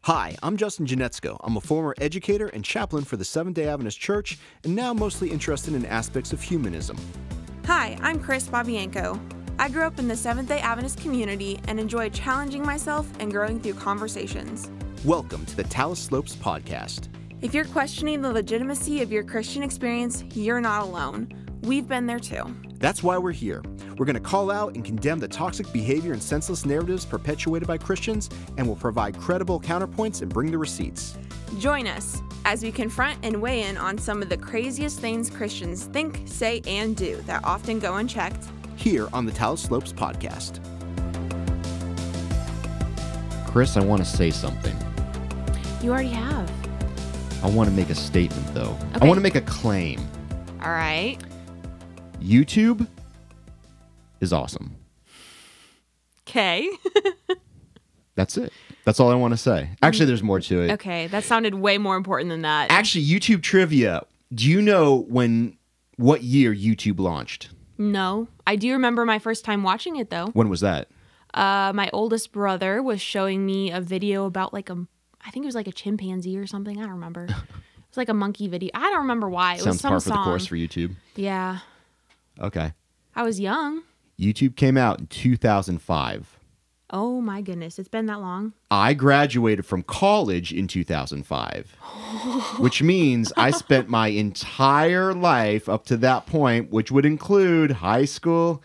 Hi, I'm Justin Janetzko. I'm a former educator and chaplain for the Seventh-day Adventist Church, and now mostly interested in aspects of humanism. Hi, I'm Kris Babianco. I grew up in the Seventh-day Adventist community and enjoy challenging myself and growing through conversations. Welcome to the Talus Slopes Podcast. If you're questioning the legitimacy of your Christian experience, you're not alone. We've been there too. That's why we're here. We're going to call out and condemn the toxic behavior and senseless narratives perpetuated by Christians, and we'll provide credible counterpoints and bring the receipts. Join us as we confront and weigh in on some of the craziest things Christians think, say, and do that often go unchecked. Here on the Talus Slopes Podcast. Kris, I want to say something. You already have. I want to make a statement, though. Okay. I want to make a claim. All right. YouTube is awesome. Okay. That's it. That's all I want to say. Actually, there's more to it. Okay, that sounded way more important than that. Actually, YouTube trivia. Do you know what year YouTube launched? No. I do remember my first time watching it, though. When was that? My oldest brother was showing me a video about I think it was like a chimpanzee or something. I don't remember. It was like a monkey video. I don't remember why. It Sounds was some par for song. the course for YouTube. Yeah. Okay. I was young. YouTube came out in 2005. Oh my goodness. It's been that long. I graduated from college in 2005, which means I spent my entire life up to that point, which would include high school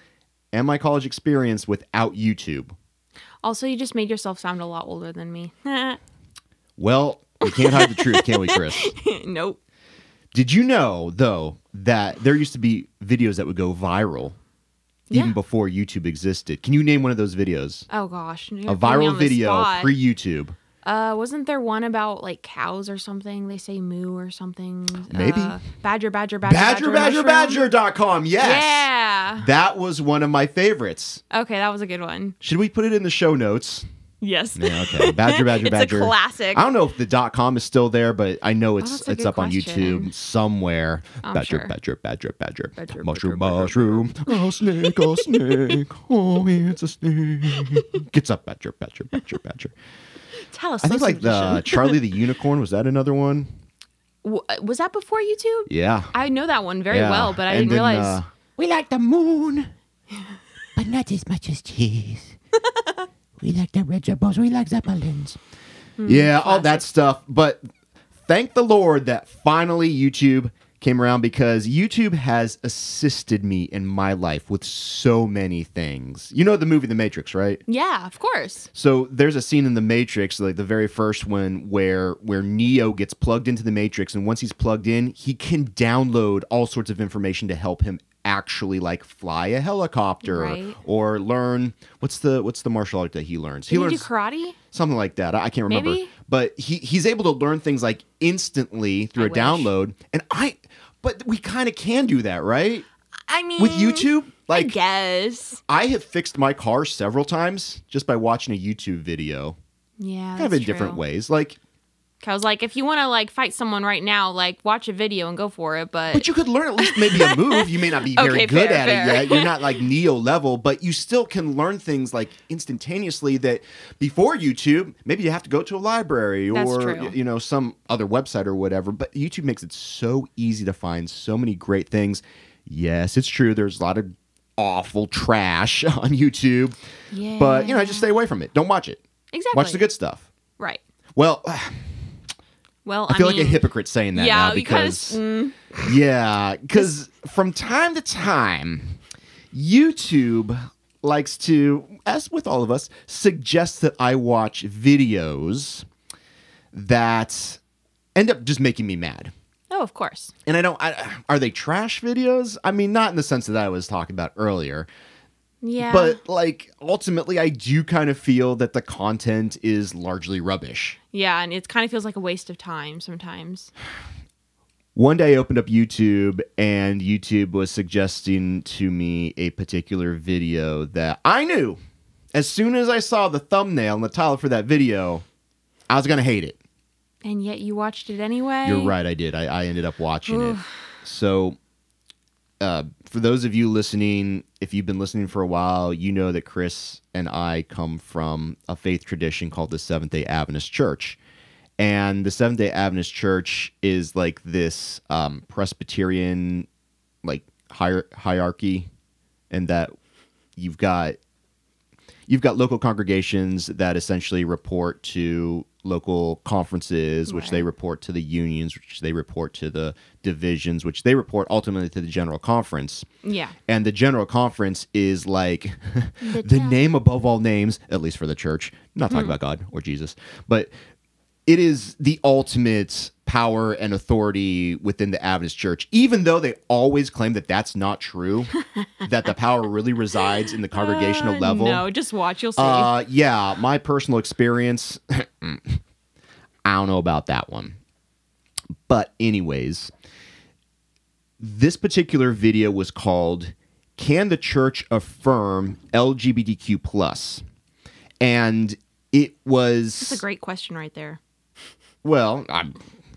and my college experience, without YouTube. Also, you just made yourself sound a lot older than me. Well, we can't hide the truth, can we, Kris? Nope. Did you know, though, that there used to be videos that would go viral even before YouTube existed? Can you name one of those videos? Oh gosh. A viral video pre-YouTube. Wasn't there one about like cows or something? They say moo or something. Maybe. Badger.com. Yes. Yeah. That was one of my favorites. Okay, that was a good one. Should we put it in the show notes? Yes. Yeah, okay. Badger. It's a classic. I don't know if the .com is still there, but I know it's up on question. YouTube somewhere. Badger. Mushroom. Oh, snake. Oh, it's a snake. Gets up, Badger. Talus I think Slopes like the edition. Charlie the Unicorn, was that another one? Was that before YouTube? Yeah. I know that one very well, but I And didn't then, realize. we like the moon, but not as much as cheese. We like the red jabos. We like zeppelins. Yeah, all that stuff. But thank the Lord that finally YouTube came around, because YouTube has assisted me in my life with so many things. You know the movie The Matrix, right? Yeah, of course. So there's a scene in The Matrix, like the very first one, where Neo gets plugged into the Matrix, and once he's plugged in, he can download all sorts of information to help him actually like fly a helicopter, right, or learn what's the martial art that he learns. Did he learns do karate? Something like that. I can't remember. Maybe? But he's able to learn things like instantly through a download. But we kind of can do that, right? I mean, with YouTube, I guess. I have fixed my car several times just by watching a YouTube video. Yeah, kind of in different ways. Like, I was like, if you want to like fight someone right now, like watch a video and go for it. But you could learn at least maybe a move. You may not be very good at it yet. You're not like Neo level, but you still can learn things like instantaneously that before YouTube, maybe you have to go to a library or some other website or whatever. But YouTube makes it so easy to find so many great things. Yes, it's true. There's a lot of awful trash on YouTube. Yeah. But just stay away from it. Don't watch it. Exactly. Watch the good stuff. Right. Well, I feel mean, like a hypocrite saying that now because, because from time to time, YouTube likes to, as with all of us, suggest that I watch videos that end up just making me mad. Oh, of course. And are they trash videos? I mean, not in the sense that I was talking about earlier. Yeah. But, ultimately, I do kind of feel that the content is largely rubbish. Yeah, and it kind of feels like a waste of time sometimes. One day I opened up YouTube, and YouTube was suggesting to me a particular video that I knew, as soon as I saw the thumbnail and the title for that video, I was going to hate it. And yet you watched it anyway? You're right, I did. I ended up watching it. So for those of you listening, if you've been listening for a while, you know that Kris and I come from a faith tradition called the Seventh-day Adventist Church. And the Seventh-day Adventist Church is like this Presbyterian like hierarchy, and that you've got local congregations that essentially report to local conferences, which they report to the unions, which they report to the divisions, which they report ultimately to the General Conference. Yeah. And the General Conference is like the name above all names, at least for the church. I'm not talking about God or Jesus, but it is the ultimate power and authority within the Adventist Church, even though they always claim that that's not true, that the power really resides in the congregational level. No, just watch, you'll see. Yeah, my personal experience, I don't know about that one. But anyways, this particular video was called, Can the Church Affirm LGBTQ+? And it was... That's a great question right there. Well,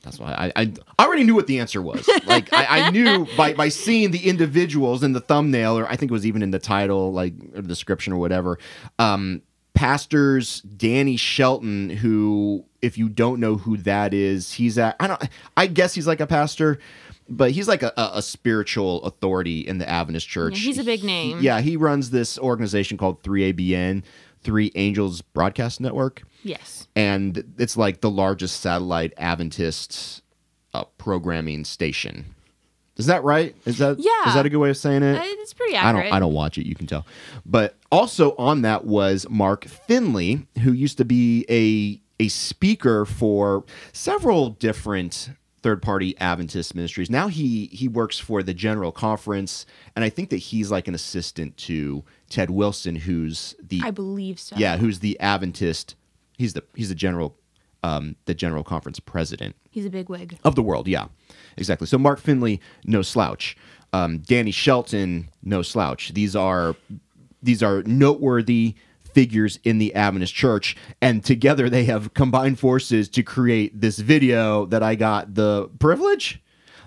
that's why I already knew what the answer was. Like I knew by seeing the individuals in the thumbnail, or I think it was even in the title, like or the description or whatever. Pastors Danny Shelton, who, if you don't know who that is, I guess he's like a pastor, but he's like a spiritual authority in the Adventist Church. Yeah, he's a big name. He runs this organization called 3ABN, Three Angels Broadcast Network. Yes. And it's like the largest satellite Adventist programming station. Is that right? Is that a good way of saying it? It's pretty accurate. I don't watch it, you can tell. But also on that was Mark Finley, who used to be a speaker for several different third-party Adventist ministries. Now he works for the General Conference, and I think that he's like an assistant to Ted Wilson, who's I believe so. Yeah, who's the Adventist. He's the General Conference president. He's a bigwig of the world. Yeah, exactly. So Mark Finley, no slouch. Danny Shelton, no slouch. These are noteworthy figures in the Adventist Church, and together they have combined forces to create this video that I got the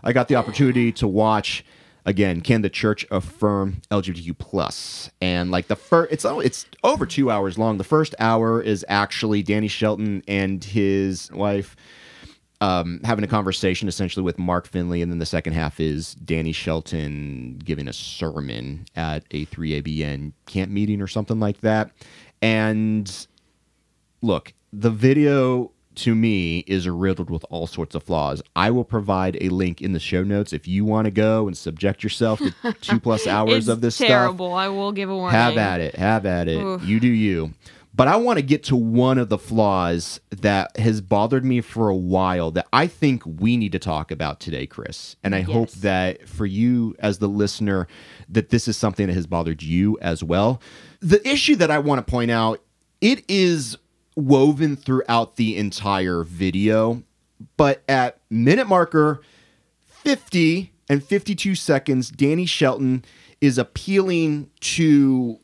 opportunity to watch. Again, Can the Church Affirm LGBTQ+? And like it's over 2 hours long. The first hour is actually Danny Shelton and his wife having a conversation essentially with Mark Finley, and then the second half is Danny Shelton giving a sermon at a 3ABN camp meeting or something like that. And look, the video to me is riddled with all sorts of flaws. I will provide a link in the show notes if you want to go and subject yourself to 2+ hours of this terrible. stuff. I will give a warning. Have at it. Oof. You do you. But I want to get to one of the flaws that has bothered me for a while that I think we need to talk about today, Kris. And I hope that for you as the listener, that this is something that has bothered you as well. The issue that I want to point out, it is woven throughout the entire video, but at minute marker 50 and 52 seconds, Danny Shelton is appealing to,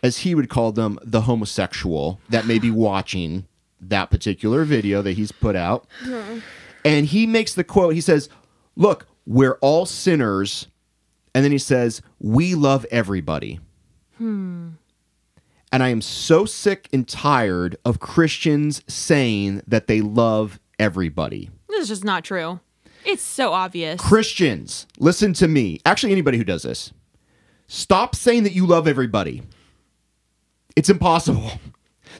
as he would call them, the homosexual that may be watching that particular video that he's put out. And he makes the quote, he says, "Look, we're all sinners." And then he says, "We love everybody." And I am so sick and tired of Christians saying that they love everybody. This is just not true. It's so obvious. Christians, listen to me. Actually, anybody who does this. Stop saying that you love everybody. It's impossible.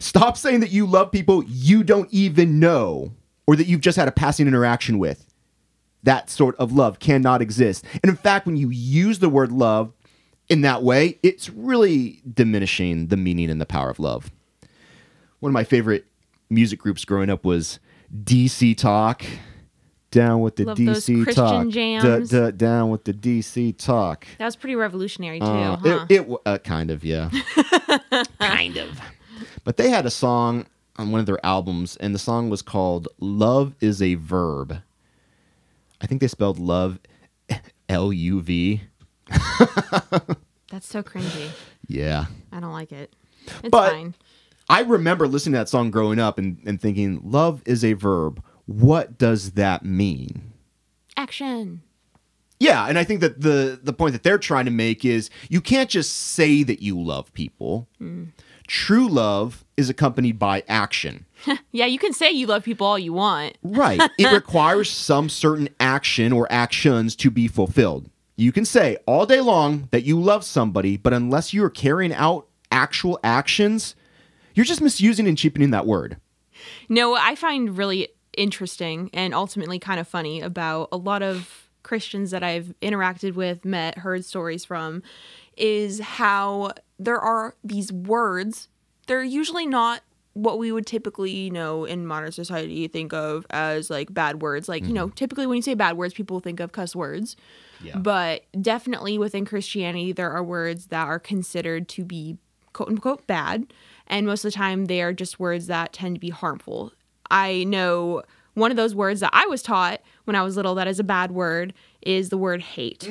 Stop saying that you love people you don't even know or that you've just had a passing interaction with. That sort of love cannot exist. And in fact, when you use the word love in that way, it's really diminishing the meaning and the power of love. One of my favorite music groups growing up was DC Talk. Down with the Love DC those Talk. Christian jams. Down with the DC Talk. That was pretty revolutionary too, huh? It kind of, yeah. Kind of. But they had a song on one of their albums, and the song was called Love is a Verb. I think they spelled love L-U-V. That's so cringy. Yeah. I don't like it. It's but fine. I remember listening to that song growing up and thinking, love is a verb. What does that mean? Action. Yeah, and I think that the point that they're trying to make is you can't just say that you love people. True love is accompanied by action. Yeah, you can say you love people all you want. Right. It requires some certain action or actions to be fulfilled. You can say all day long that you love somebody, but unless you're carrying out actual actions, you're just misusing and cheapening that word. No, what I find really interesting and ultimately kind of funny about a lot of Christians that I've interacted with, met, heard stories from, is how there are these words. They're usually not what we would typically, in modern society think of as like bad words. Like, typically when you say bad words, people think of cuss words. Yeah. But definitely within Christianity, there are words that are considered to be quote unquote bad. And most of the time they are just words that tend to be harmful. I know one of those words that I was taught when I was little that is a bad word is the word hate.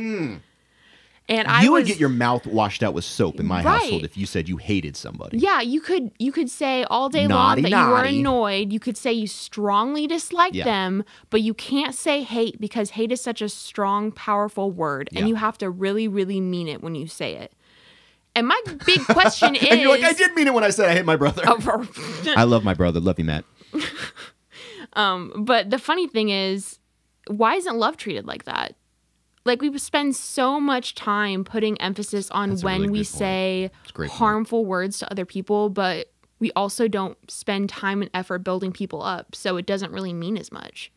And you would get your mouth washed out with soap in my household if you said you hated somebody. Yeah, you could say all day long that you were annoyed. You could say you strongly disliked them, but you can't say hate because hate is such a strong, powerful word, and you have to really, really mean it when you say it. And my big question is... And you're like, I did mean it when I said I hate my brother. I love my brother. Love you, Matt. But the funny thing is, why isn't love treated like that? Like, we spend so much time putting emphasis on when we say harmful words to other people, but we also don't spend time and effort building people up, so it doesn't really mean as much.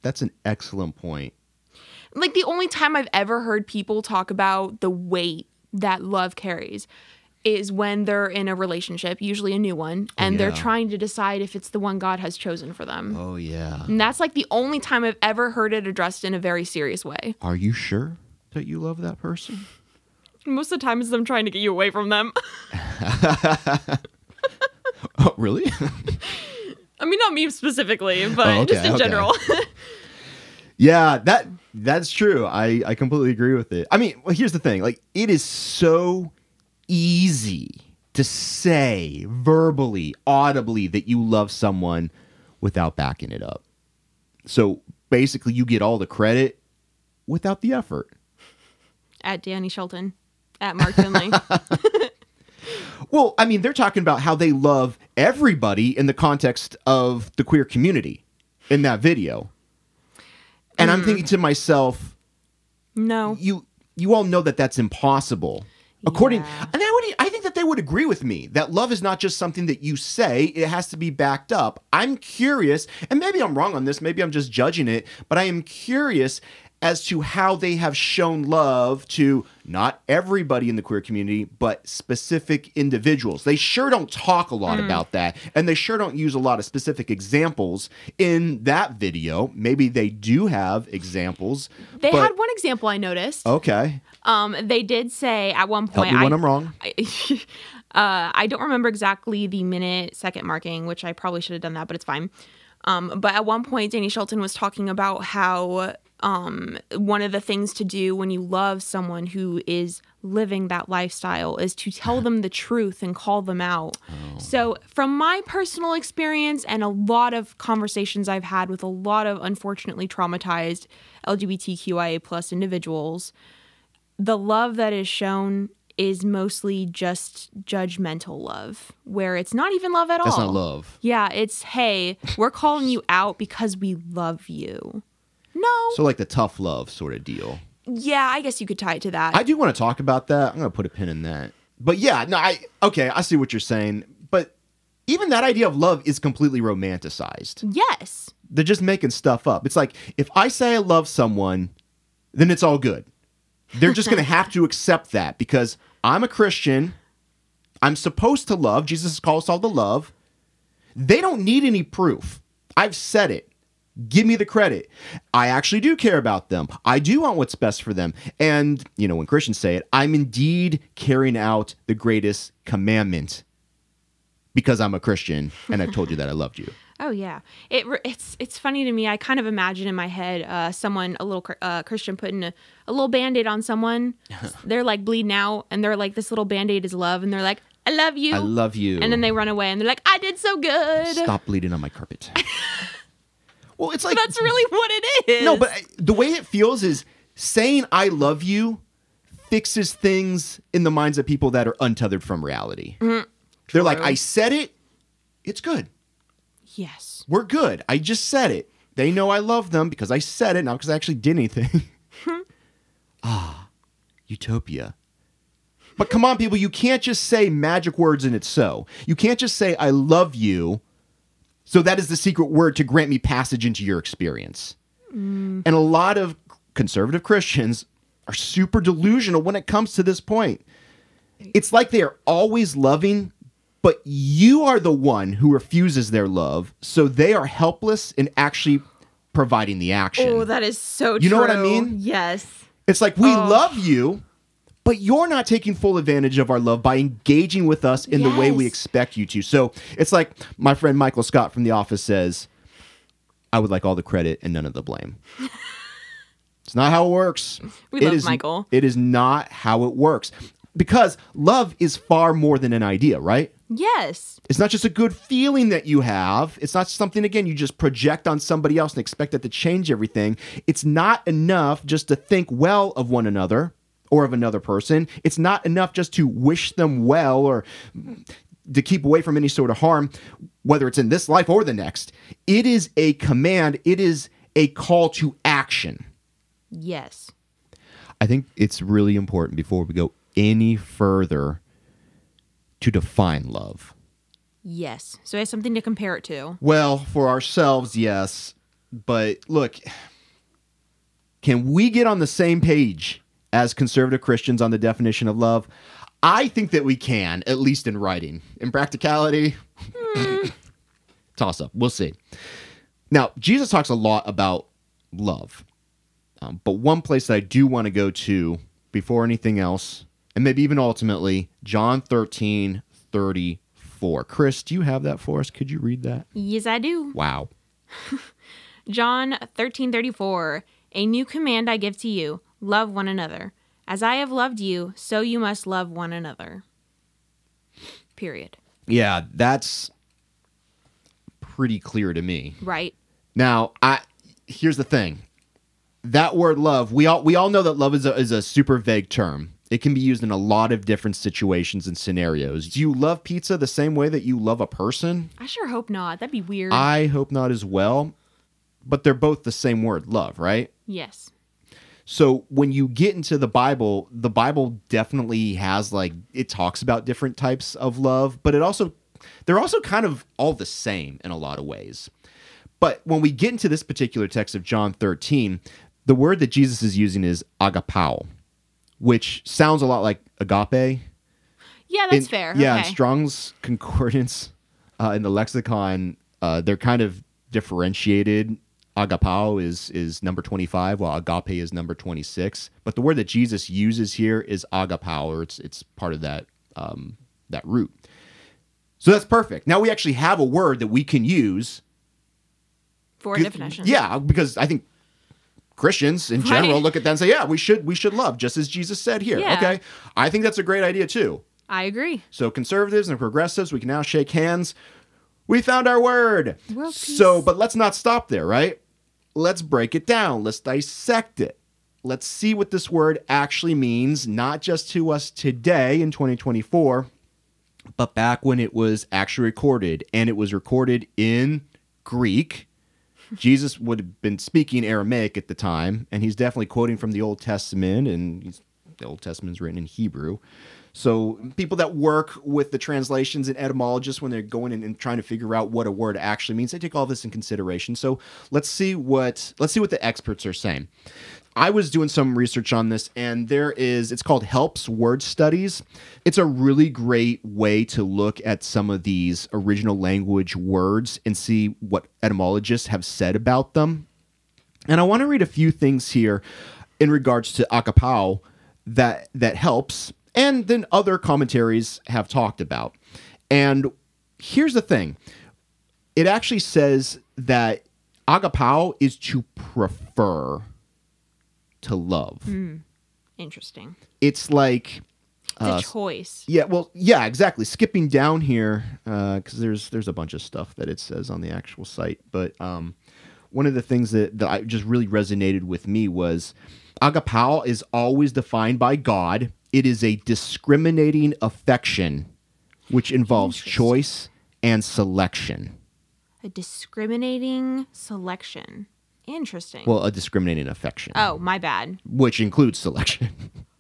That's an excellent point. Like, the only time I've ever heard people talk about the weight that love carries is when they're in a relationship, usually a new one, and they're trying to decide if it's the one God has chosen for them. Oh, yeah. And that's like the only time I've ever heard it addressed in a very serious way. Are you sure that you love that person? Most of the time it's them trying to get you away from them. Oh, really? I mean, not me specifically, but just in general. Yeah, that's true. I completely agree with it. I mean, well, here's the thing. Like, it is so easy to say verbally, audibly that you love someone without backing it up. So basically you get all the credit without the effort. At Danny Shelton, at Mark Finley. Well, I mean, they're talking about how they love everybody in the context of the queer community in that video. And I'm thinking to myself, no, you all know that that's impossible. And I think that they would agree with me that love is not just something that you say, it has to be backed up. I'm curious, and maybe I'm wrong on this, maybe I'm just judging it, but I am curious as to how they have shown love to not everybody in the queer community, but specific individuals. They sure don't talk a lot about that, and they sure don't use a lot of specific examples in that video. Maybe they do have examples. They had one example I noticed. Okay. They did say at one point... Help me when I'm wrong. I don't remember exactly the minute-second marking, which I probably should have done that, but it's fine. But at one point, Danny Shelton was talking about how one of the things to do when you love someone who is living that lifestyle is to tell them the truth and call them out. Oh. So from my personal experience and a lot of conversations I've had with a lot of unfortunately traumatized LGBTQIA plus individuals, the love that is shown is mostly just judgmental love, where it's not even love at all. That's not love. Yeah, it's, hey, we're calling you out because we love you. No. So like the tough love sort of deal. Yeah, I guess you could tie it to that. I do want to talk about that. I'm going to put a pin in that. But yeah, no, I see what you're saying. But even that idea of love is completely romanticized. Yes. They're just making stuff up. It's like, if I say I love someone, then it's all good. They're just going to have to accept that because I'm a Christian. I'm supposed to love. Jesus calls us all to love. They don't need any proof. I've said it. Give me the credit. I actually do care about them. I do want what's best for them. And, when Christians say it, I'm indeed carrying out the greatest commandment because I'm a Christian and I told you that I loved you. Oh, yeah. It's funny to me. I kind of imagine in my head someone, a little Christian, putting a little Band-Aid on someone. They're like bleeding out and they're like, this little Band-Aid is love. And they're like, I love you. I love you. And then they run away and they're like, I did so good. Stop bleeding on my carpet. Well, it's like... That's really what it is. No, but the way it feels is saying I love you fixes things in the minds of people that are untethered from reality. Mm-hmm. They're like, I said it. It's good. Yes. We're good. I just said it. They know I love them because I said it, not because I actually did anything. Utopia. But come on, people, you can't just say magic words and it's so. You can't just say, I love you, so that is the secret word to grant me passage into your experience. And a lot of conservative Christians are super delusional when it comes to this point. It's like they are always loving, but you are the one who refuses their love, so they are helpless in actually providing the action. Oh, that is so true. You know what I mean? Yes. It's like, we love you, but you're not taking full advantage of our love by engaging with us in the way we expect you to. So it's like my friend Michael Scott from The Office says, I would like all the credit and none of the blame. It's not how it works. We love Michael. It is not how it works. Because love is far more than an idea, right? Yes. It's not just a good feeling that you have. It's not something, again, you just project on somebody else and expect it to change everything. It's not enough just to think well of one another or of another person. It's not enough just to wish them well or to keep away from any sort of harm, whether it's in this life or the next. It is a command. It is a call to action. Yes. I think it's really important before we go any further to define love. Yes. So it has something to compare it to. Well, for ourselves, yes. But look, can we get on the same page as conservative Christians on the definition of love? I think that we can, at least in writing. In practicality, toss up. We'll see. Now, Jesus talks a lot about love. But one place that I do want to go to before anything else, and maybe even ultimately, John 13:34. Kris, do you have that for us? Could you read that? Yes, I do. Wow. John 13:34. A new command I give to you, love one another. As I have loved you, so you must love one another. Period. Yeah, that's pretty clear to me. Right. Now, here's the thing. That word love, we all know that love is a super vague term. It can be used in a lot of different situations and scenarios. Do you love pizza the same way that you love a person? I sure hope not. That'd be weird. I hope not as well. But they're both the same word, love, right? Yes. So when you get into the Bible definitely has, like, it talks about different types of love, but they're also kind of all the same in a lot of ways. But when we get into this particular text of John 13, the word that Jesus is using is agapao, which sounds a lot like agape. Yeah, that's fair. Yeah, okay. In Strong's Concordance, in the lexicon, they're kind of differentiated. Agapao is number 25, while agape is number 26. But the word that Jesus uses here is agapao, or it's part of that root. So that's perfect. Now we actually have a word that we can use for a definition. Yeah, because I think Christians in general look at that and say, yeah, we should love, just as Jesus said here. Yeah. Okay, I think that's a great idea too. I agree. So conservatives and progressives, we can now shake hands. We found our word. World peace. So, but let's not stop there, right? Let's break it down. Let's dissect it. Let's see what this word actually means, not just to us today in 2024, but back when it was actually recorded. And it was recorded in Greek. Jesus would have been speaking Aramaic at the time, and he's definitely quoting from the Old Testament, and the Old Testament is written in Hebrew. So people that work with the translations and etymologists, when they're going in and trying to figure out what a word actually means, they take all this in consideration. So let's see what the experts are saying. I was doing some research on this, and it's called Help's Word Studies. It's a really great way to look at some of these original language words and see what etymologists have said about them. And I want to read a few things here in regards to agapao that helps, and then other commentaries have talked about. And here's the thing. It actually says that agapao is to prefer to love. Interesting. It's like it's a choice. Yeah, well, yeah, exactly. Skipping down here, because there's a bunch of stuff that it says on the actual site. But one of the things that I just really resonated with me was agapao is always defined by God. It is a discriminating affection which involves choice and selection. A discriminating selection. Interesting. Well, a discriminating affection. Oh, my bad. Which includes selection.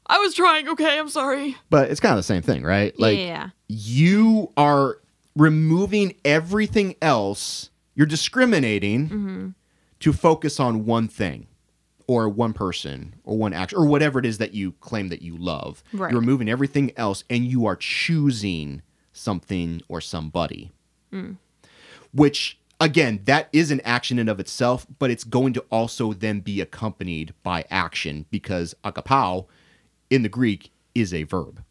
I was trying. Okay, I'm sorry. But it's kind of the same thing, right? Like, yeah. You are removing everything else. You're discriminating to focus on one thing or one person or one action or whatever it is that you claim that you love. Right. You're removing everything else and you are choosing something or somebody. Which, again, that is an action in of itself, but it's going to also then be accompanied by action because agapao in the Greek is a verb.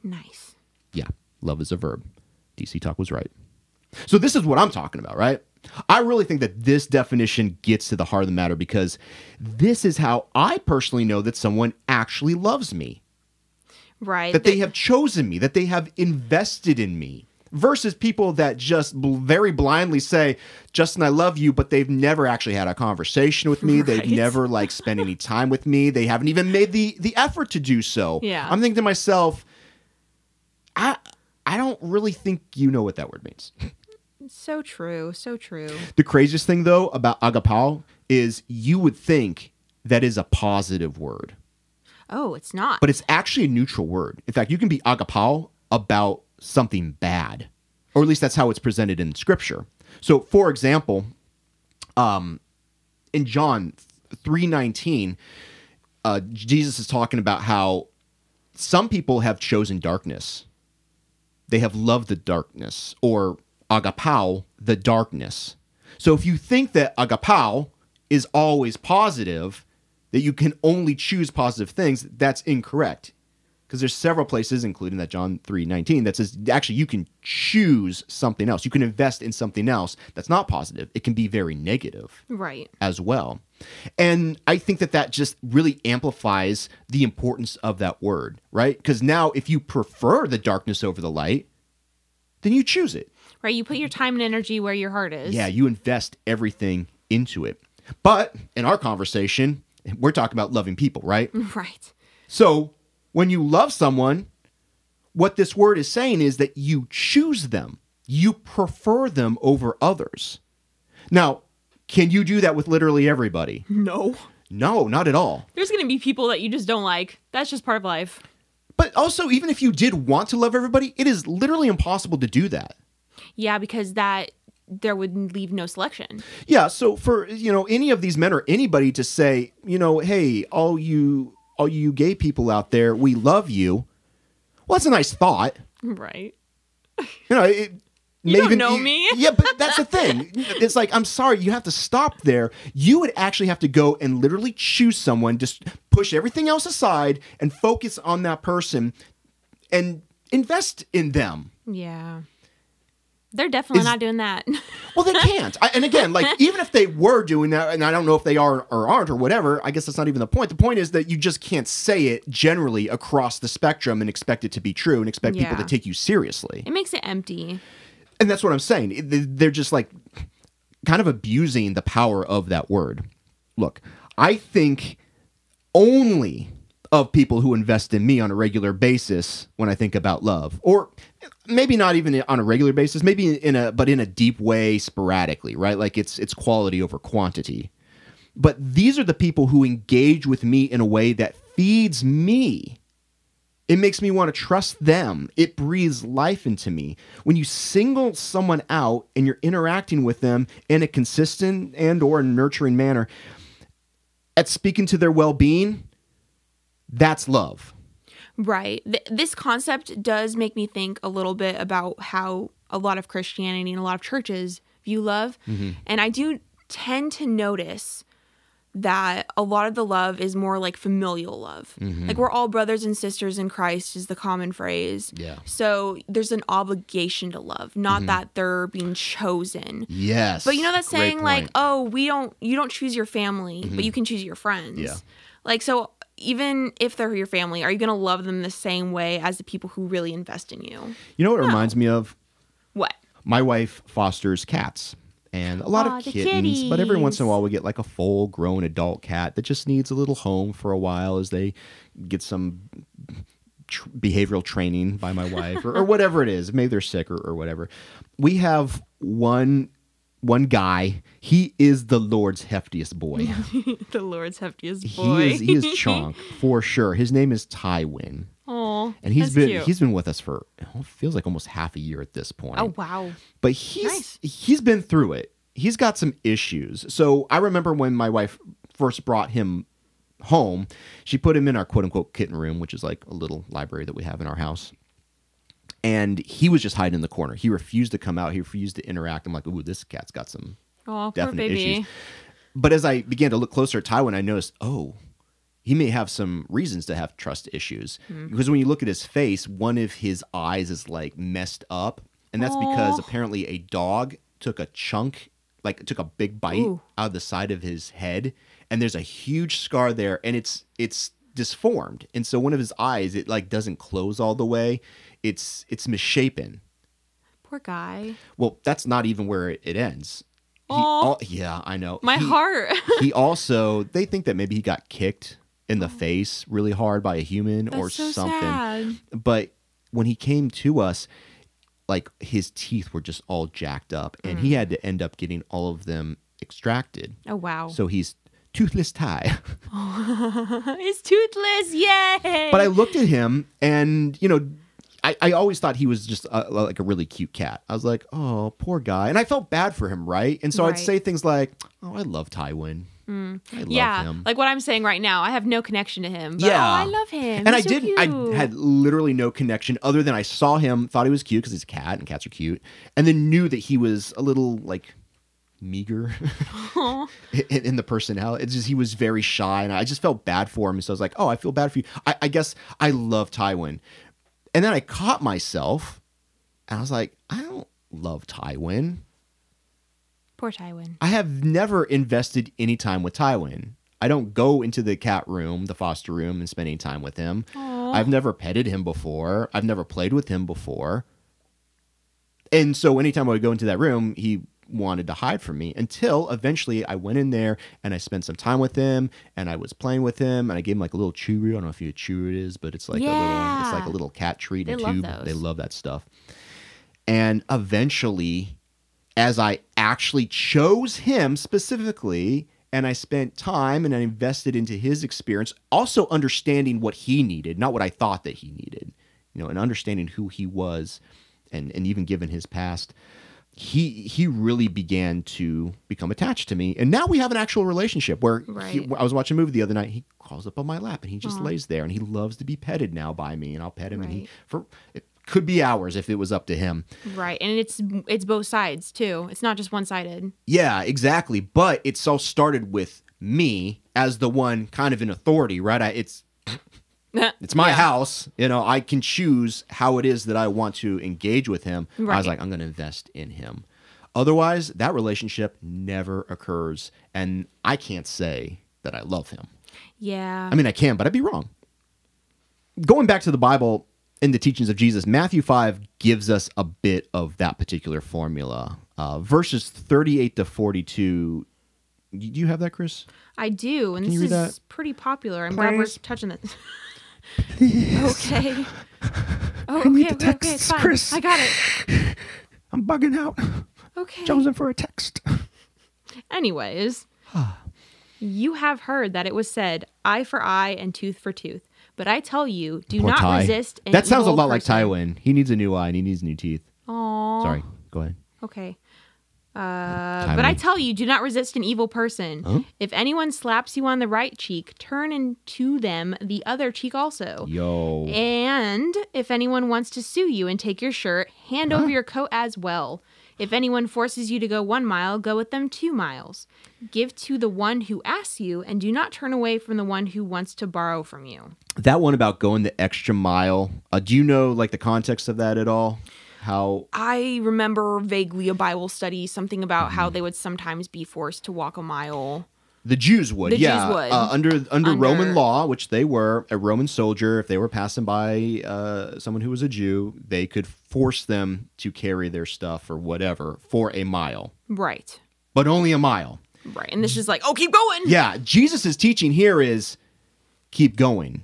Nice. Yeah, love is a verb. DC Talk was right. So this is what I'm talking about, right? I really think that this definition gets to the heart of the matter because this is how I personally know that someone actually loves me. Right. That they have chosen me, that they have invested in me. Versus people that just very blindly say, Justin, I love you, but they've never actually had a conversation with me. Right. They've never spent any time with me. They haven't even made the effort to do so. Yeah. I'm thinking to myself, I don't really think you know what that word means. So true. So true. The craziest thing, though, about agapao is you would think that is a positive word. Oh, it's not. But it's actually a neutral word. In fact, you can be agapao about something bad, or at least that's how it's presented in Scripture. So, for example, in John 3:19, Jesus is talking about how some people have chosen darkness. They have loved the darkness, or agapao, the darkness. So if you think that agapao is always positive, that you can only choose positive things, that's incorrect. Because there's several places, including that John 3:19, that says actually you can choose something else. You can invest in something else that's not positive. It can be very negative, right, as well. And I think that just really amplifies the importance of that word, right? Because now if you prefer the darkness over the light, then you choose it. Right, you put your time and energy where your heart is. Yeah, you invest everything into it. But in our conversation, we're talking about loving people, right? Right. So when you love someone, what this word is saying is that you choose them. You prefer them over others. Now, can you do that with literally everybody? No. No, not at all. There's going to be people that you just don't like. That's just part of life. But also, even if you did want to love everybody, it is literally impossible to do that. Yeah, because there would leave no selection. Yeah, so for any of these men or anybody to say, hey, all you gay people out there, we love you. Well, that's a nice thought. Right. You don't know me. Yeah, but that's the thing. It's like, I'm sorry, you have to stop there. You would actually have to go and literally choose someone, just push everything else aside and focus on that person and invest in them. Yeah. They're definitely not doing that. Well, they can't. And again, even if they were doing that, and I don't know if they are or aren't or whatever, I guess that's not even the point. The point is that you just can't say it generally across the spectrum and expect it to be true and expect people to take you seriously. It makes it empty. And that's what I'm saying. They're just kind of abusing the power of that word. Look, I think only of people who invest in me on a regular basis when I think about love, or maybe not even on a regular basis, maybe in a deep way, sporadically, right? Like it's quality over quantity. But these are the people who engage with me in a way that feeds me. It makes me want to trust them. It breathes life into me. When you single someone out and you're interacting with them in a consistent and or nurturing manner, at speaking to their well-being, that's love. Right. This concept does make me think a little bit about how a lot of Christianity and a lot of churches view love. Mm-hmm. And I do tend to notice that a lot of the love is more like familial love. Mm-hmm. Like we're all brothers and sisters in Christ is the common phrase. Yeah. So there's an obligation to love, not that they're being chosen. Yes. But that saying like, oh, you don't choose your family, but you can choose your friends. Yeah. So even if they're your family, are you going to love them the same way as the people who really invest in you? You know what it reminds me of? What? My wife fosters cats. and a lot of kittens. But every once in a while, we get like a full-grown adult cat that just needs a little home for a while as they get some behavioral training by my wife or whatever it is. Maybe they're sick or whatever. We have one guy. He is the Lord's heftiest boy. The Lord's heftiest boy. He is chonk for sure. His name is Tywin. Oh, and he's been with us for feels like almost half a year at this point. Oh wow! But he's been through it. He's got some issues. So I remember when my wife first brought him home, she put him in our quote unquote kitten room, which is like a little library that we have in our house. And he was just hiding in the corner. He refused to come out. He refused to interact. I'm like, ooh, this cat's got some definite issues. But as I began to look closer at Tywin, I noticed, he may have some reasons to have trust issues. Because when you look at his face, one of his eyes is like messed up. And that's because apparently a dog took a big bite out of the side of his head. And there's a huge scar there. And it's disformed. And so one of his eyes, it like doesn't close all the way. It's misshapen. Poor guy. Well, that's not even where it ends. Yeah, I know. My heart. They think that maybe he got kicked in the face really hard by a human or so something. Sad. But when he came to us, like his teeth were just all jacked up and he had to end up getting all of them extracted. Oh, wow. So he's toothless Ty. He's toothless. Yay. But I looked at him and, I always thought he was just like a really cute cat. I was like, oh, poor guy. And I felt bad for him, right? And so I'd say things like, oh, I love Tywin. I love him. Like what I'm saying right now. I have no connection to him. But, I love him. And he's so cute. I had literally no connection other than I saw him, thought he was cute because he's a cat and cats are cute, and then knew that he was a little like meager in the personality. It's just he was very shy, and I just felt bad for him. So I was like, oh, I feel bad for you. I guess I love Tywin. And then I caught myself, and I was like, I don't love Tywin. Poor Tywin. I have never invested any time with Tywin. I don't go into the cat room, the foster room, and spend any time with him. Aww. I've never petted him before. I've never played with him before. And so anytime I would go into that room, he wanted to hide from me until eventually I went in there and I spent some time with him and I was playing with him and I gave him like a little chew. I don't know if you know what chew it is, but it's like a little cat treat in a tube. They love that stuff. And eventually, as I actually chose him specifically and I spent time and I invested into his experience, also understanding what he needed, not what I thought that he needed, and understanding who he was and even given his past, he really began to become attached to me. And now we have an actual relationship where I was watching a movie the other night. He crawls up on my lap and he just lays there and he loves to be petted now by me, and I'll pet him and it could be hours if it was up to him. Right. And it's both sides too. It's not just one-sided. Yeah, exactly. But it's all started with me as the one kind of in authority, right? It's my house. I can choose how it is that I want to engage with him. Right. I was like, I'm going to invest in him. Otherwise, that relationship never occurs. And I can't say that I love him. Yeah. I mean, I can, but I'd be wrong. Going back to the Bible and the teachings of Jesus, Matthew 5 gives us a bit of that particular formula. Verses 38 to 42. Do you have that, Kris? I do. And this is pretty popular. I'm glad we're touching it. Okay. I need the text, it's fine. Kris. I got it. I'm bugging out. Okay. Jonesing for a text. Anyways, you have heard that it was said, eye for eye and tooth for tooth. But I tell you, do not resist an That sounds a evil lot person. like Tywin. He needs a new eye and he needs new teeth. Aww. Sorry, go ahead. Okay. But I tell you, do not resist an evil person. Huh? If anyone slaps you on the right cheek, turn into them the other cheek also. Yo. And if anyone wants to sue you and take your shirt, hand over your coat as well. If anyone forces you to go 1 mile, go with them 2 miles. Give to the one who asks you, and do not turn away from the one who wants to borrow from you. That one about going the extra mile, do you know like the context of that at all? How I remember vaguely a Bible study, something about how they would sometimes be forced to walk a mile. The Jews would, Jews would. Under Roman law, which they were, a Roman soldier, if they were passing by someone who was a Jew, they could force them to carry their stuff or whatever for a mile. Right. but only a mile. Right. And this is like, oh, keep going. Yeah. Jesus' teaching here is keep going.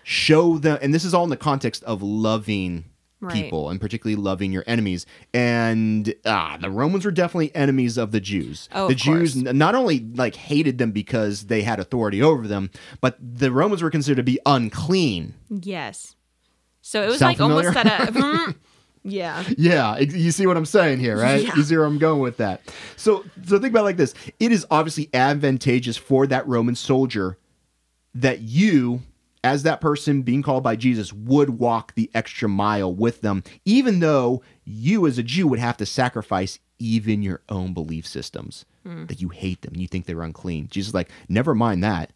Show them. And this is all in the context of loving people, and particularly loving your enemies. And the Romans were definitely enemies of the Jews. Oh, the Jews not only like hated them because they had authority over them, but the Romans were considered to be unclean. Yes. So it was Sound like familiar? almost at a yeah. Yeah, you see what I'm saying here, right? Yeah. You see where I'm going with that. So think about it like this. It is obviously advantageous for that Roman soldier that you, as that person being called by Jesus, would walk the extra mile with them, even though you as a Jew would have to sacrifice even your own belief systems, that you hate them and you think they're unclean. Jesus is like, never mind that.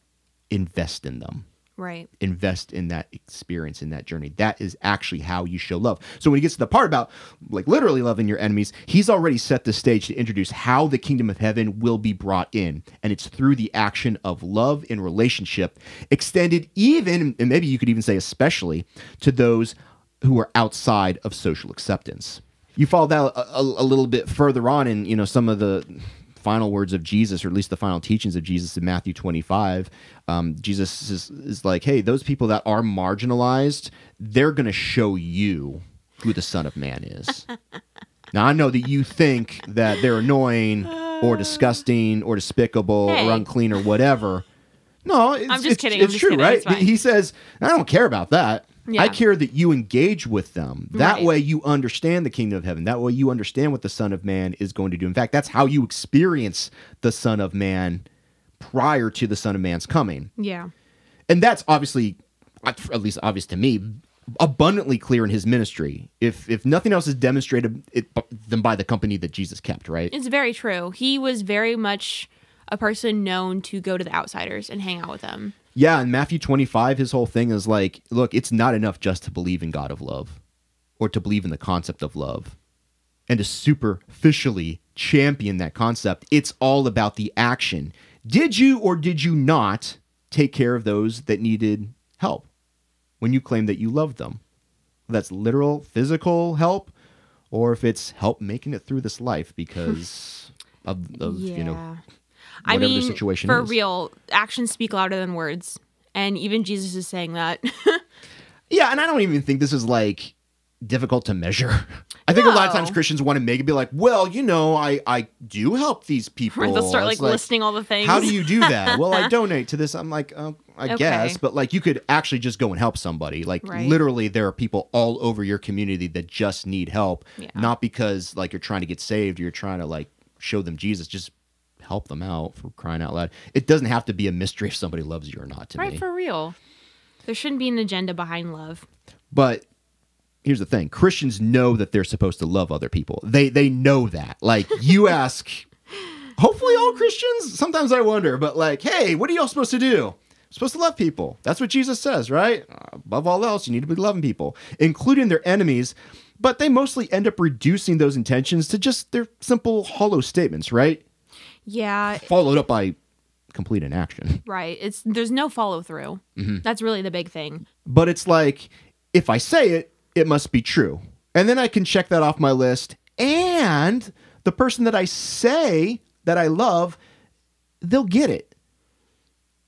Invest in them. Right. Invest in that experience, in that journey. That is actually how you show love. So when he gets to the part about like literally loving your enemies, he's already set the stage to introduce how the kingdom of heaven will be brought in. And it's through the action of love in relationship, extended even, and maybe you could even say especially, to those who are outside of social acceptance. You follow that a little bit further on in, some of the final words of Jesus, or at least the final teachings of Jesus in Matthew 25, Jesus is like, hey, those people that are marginalized, they're going to show you who the Son of Man is. Now, I know that you think that they're annoying or disgusting or despicable or unclean or whatever. No, I'm just kidding. It's true, right? He says, I don't care about that. Yeah. I care that you engage with them. That way you understand the kingdom of heaven. That way you understand what the Son of Man is going to do. In fact, that's how you experience the Son of Man prior to the Son of Man's coming. Yeah. And that's obviously, at least obvious to me, abundantly clear in his ministry. If nothing else is demonstrated, then by the company that Jesus kept, right? It's very true. He was very much a person known to go to the outsiders and hang out with them. Yeah, in Matthew 25, his whole thing is like, look, it's not enough just to believe in God of love or to believe in the concept of love and to superficially champion that concept. It's all about the action. Did you or did you not take care of those that needed help when you claim that you loved them? That's literal, physical help, or if it's help making it through this life because of whatever the situation for is. real, actions speak louder than words. And even Jesus is saying that. Yeah, and I don't even think this is like difficult to measure. I think a lot of times Christians want to make it be like, well, I do help these people. Or they'll start like listing all the things. How do you do that? Well, I donate to this. I'm like, I guess. But like you could actually just go and help somebody. Like literally there are people all over your community that just need help. Yeah. Not because like you're trying to get saved or you're trying to like show them Jesus. Just help them out, for crying out loud. It doesn't have to be a mystery if somebody loves you or not to me. Right, for real. There shouldn't be an agenda behind love. But here's the thing. Christians know that they're supposed to love other people. They know that. Like, you ask, hopefully all Christians, sometimes I wonder, but like, hey, what are y'all supposed to do? I'm supposed to love people. That's what Jesus says, right? Above all else, you need to be loving people, including their enemies. But they mostly end up reducing those intentions to just their simple, hollow statements, right? Yeah. Followed up by complete inaction. Right. There's no follow through. Mm-hmm. That's really the big thing. But it's like, if I say it, it must be true. And then I can check that off my list. And the person that I say that I love, they'll get it.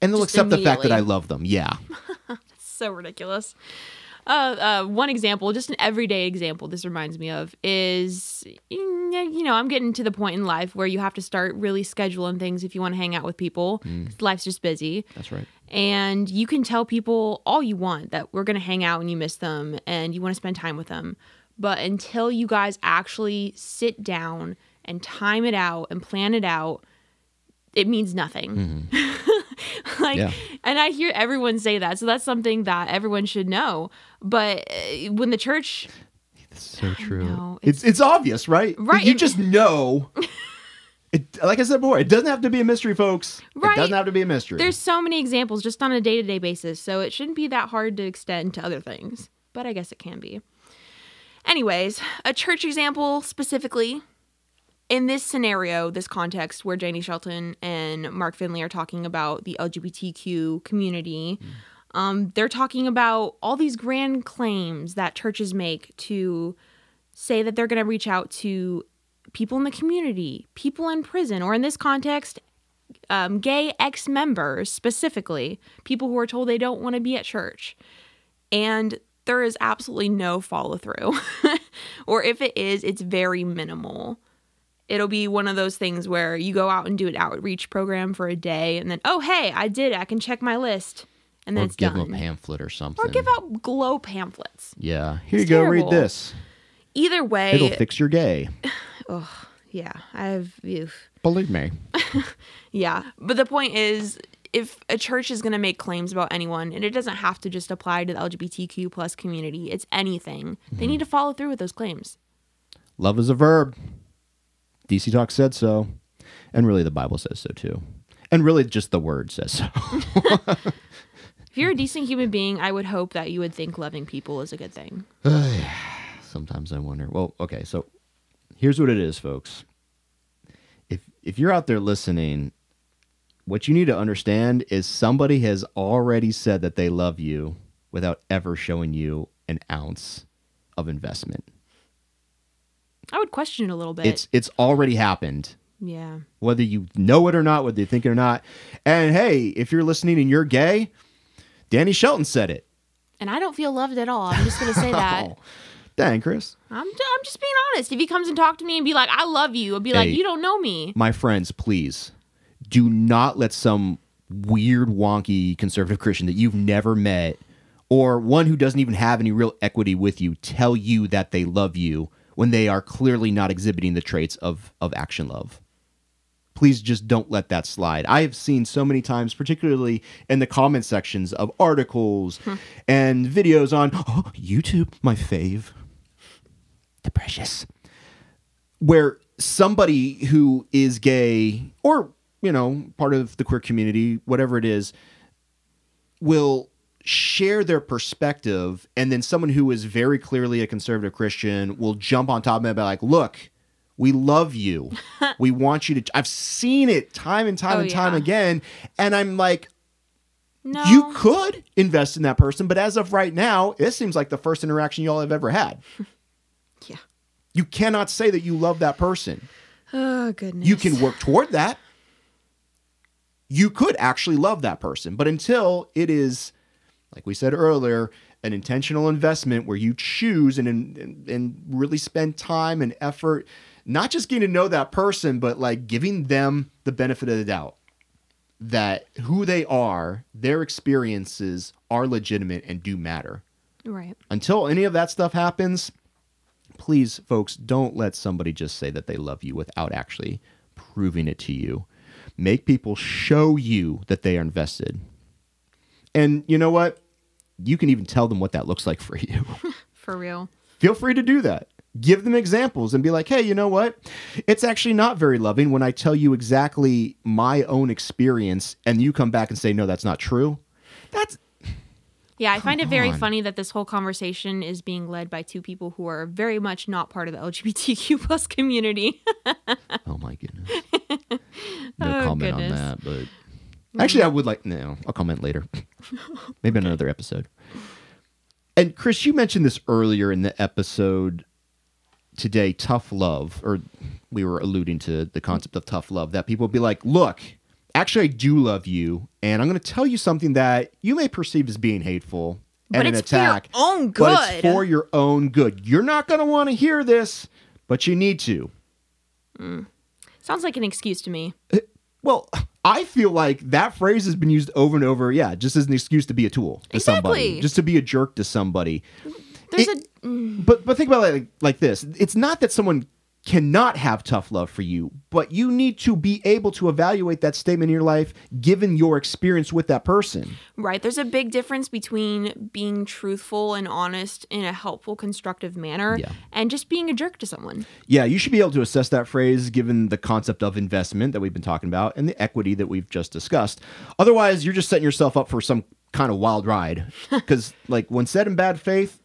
And they'll accept the fact that I love them. Yeah. That's so ridiculous. One example, just an everyday example this reminds me of is, I'm getting to the point in life where you have to start really scheduling things if you want to hang out with people. Life's just busy. That's right. And you can tell people all you want that we're going to hang out and you miss them and you want to spend time with them. But until you guys actually sit down and time it out and plan it out, it means nothing. And I hear everyone say that. So that's something that everyone should know. But when the church... That's so true. It's obvious, right? Right. You just know... Like I said before, it doesn't have to be a mystery, folks. Right. It doesn't have to be a mystery. There's so many examples just on a day-to-day basis, so it shouldn't be that hard to extend to other things. But I guess it can be. Anyways, a church example specifically, in this scenario, this context where Janie Shelton and Mark Finley are talking about the LGBTQ community, they're talking about all these grand claims that churches make to say that they're going to reach out to people in the community, people in prison, or in this context, gay ex-members specifically, people who are told they don't want to be at church. And there is absolutely no follow-through. Or if it is, it's very minimal. It'll be one of those things where you go out and do an outreach program for a day, and then, oh, hey, I did it. I can check my list. And then it's done. Or give them a pamphlet or something. Or give out glow pamphlets. Yeah. Here you go. Read this. Either way. It'll fix your gay. Oh, yeah. Believe me. Yeah. But the point is, if a church is going to make claims about anyone, and it doesn't have to just apply to the LGBTQ plus community, it's anything, they need to follow through with those claims. Love is a verb. DC Talk said so. And really the Bible says so too. And really just the word says so. If you're a decent human being, I would hope that you would think loving people is a good thing. Sometimes I wonder. Well, okay, so here's what it is, folks. If you're out there listening, what you need to understand is somebody has already said that they love you without ever showing you an ounce of investment. I would question it a little bit. It's already happened. Yeah. Whether you know it or not, whether you think it or not. And hey, if you're listening and you're gay, Danny Shelton said it. And I don't feel loved at all. I'm just going to say that. Oh, dang, Kris. I'm just being honest. If he comes and talk to me and be like, I love you, I'll be like, you don't know me. My friends, please, do not let some weird, wonky conservative Christian that you've never met or one who doesn't even have any real equity with you tell you that they love you when they are clearly not exhibiting the traits of action love. Please just don't let that slide. I have seen so many times, particularly in the comment sections of articles and videos on YouTube, my fave, the precious, where somebody who is gay or, part of the queer community, whatever it is, will share their perspective, and then someone who is very clearly a conservative Christian will jump on top of it and be like, look, we love you. We want you to... I've seen it time and time again. And I'm like, no. You could invest in that person, but as of right now, it seems like the first interaction y'all have ever had. Yeah. You cannot say that you love that person. Oh, goodness. You can work toward that. You could actually love that person. But until it is, like we said earlier, an intentional investment where you choose and really spend time and effort, not just getting to know that person, but like giving them the benefit of the doubt that who they are, their experiences are legitimate and do matter. Right. Until any of that stuff happens, please, folks, don't let somebody just say that they love you without actually proving it to you. Make people show you that they are invested. And you know what? You can even tell them what that looks like for you. For real. Feel free to do that. Give them examples and be like, hey, you know what? It's actually not very loving when I tell you exactly my own experience and you come back and say, no, that's not true. Yeah, I find it very funny that this whole conversation is being led by two people who are very much not part of the LGBTQ plus community. Oh, my goodness. No comment on that, but... Actually, I would like... No, I'll comment later. Maybe on another episode. And Kris, you mentioned this earlier in the episode today, tough love, or we were alluding to the concept of tough love, that people be like, look, actually I do love you, and I'm going to tell you something that you may perceive as being hateful and an attack. But it's for your own good. But it's for your own good. You're not going to want to hear this, but you need to. Sounds like an excuse to me. Well, I feel like that phrase has been used over and over, just as an excuse to be a tool to somebody, just to be a jerk to somebody. But think about it like this. It's not that someone cannot have tough love for you, but you need to be able to evaluate that statement in your life given your experience with that person. Right. There's a big difference between being truthful and honest in a helpful, constructive manner and just being a jerk to someone. Yeah, you should be able to assess that phrase given the concept of investment that we've been talking about and the equity that we've just discussed. Otherwise, you're just setting yourself up for some kind of wild ride. Because when said in bad faith...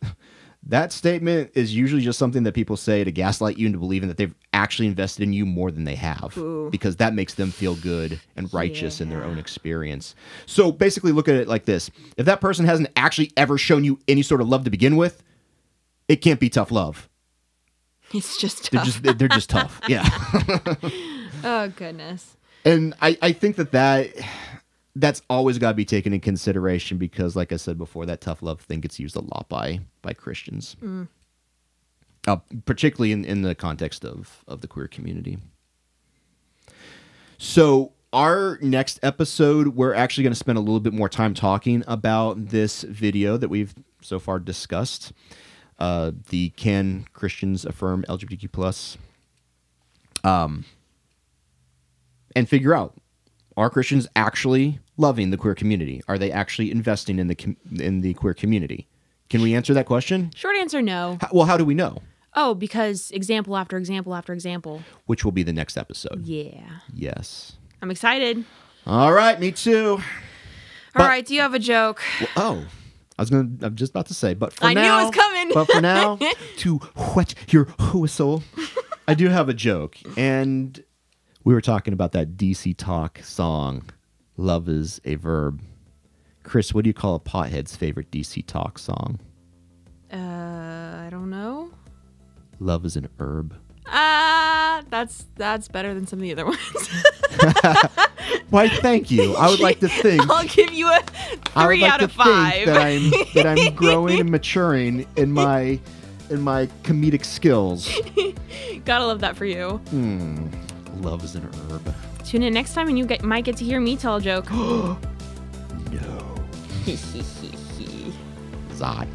That statement is usually just something that people say to gaslight you into believing that they've actually invested in you more than they have. Ooh. Because that makes them feel good and righteous in their own experience. So basically look at it like this. If that person hasn't actually ever shown you any sort of love to begin with, it can't be tough love. It's just tough. They're just tough. Yeah. Oh, goodness. And I think that's always got to be taken in consideration because, like I said before, that tough love thing gets used a lot by Christians, particularly in the context of the queer community. So our next episode, we're actually going to spend a little bit more time talking about this video that we've so far discussed. The Can Christians Affirm LGBTQ+? And figure out, are Christians actually loving the queer community? Are they actually investing in the queer community? Can we answer that question? Short answer, no. How do we know? Oh, because example after example after example. Which will be the next episode. Yeah. Yes. I'm excited. All right, me too. All right, do you have a joke? Well, I'm just about to say, but for I now, knew it was coming. But for now, to whet your whistle, I do have a joke. And we were talking about that DC Talk song, Love is a Verb. Kris, what do you call a pothead's favorite DC Talk song? I don't know. Love is an herb. That's better than some of the other ones. Why, thank you. I would like to think I'll give you a 3 out of 5. That I'm growing and maturing in my comedic skills. Gotta love that for you. Love is an herb. Tune in next time and you might get to hear me tell a joke. No. Zod.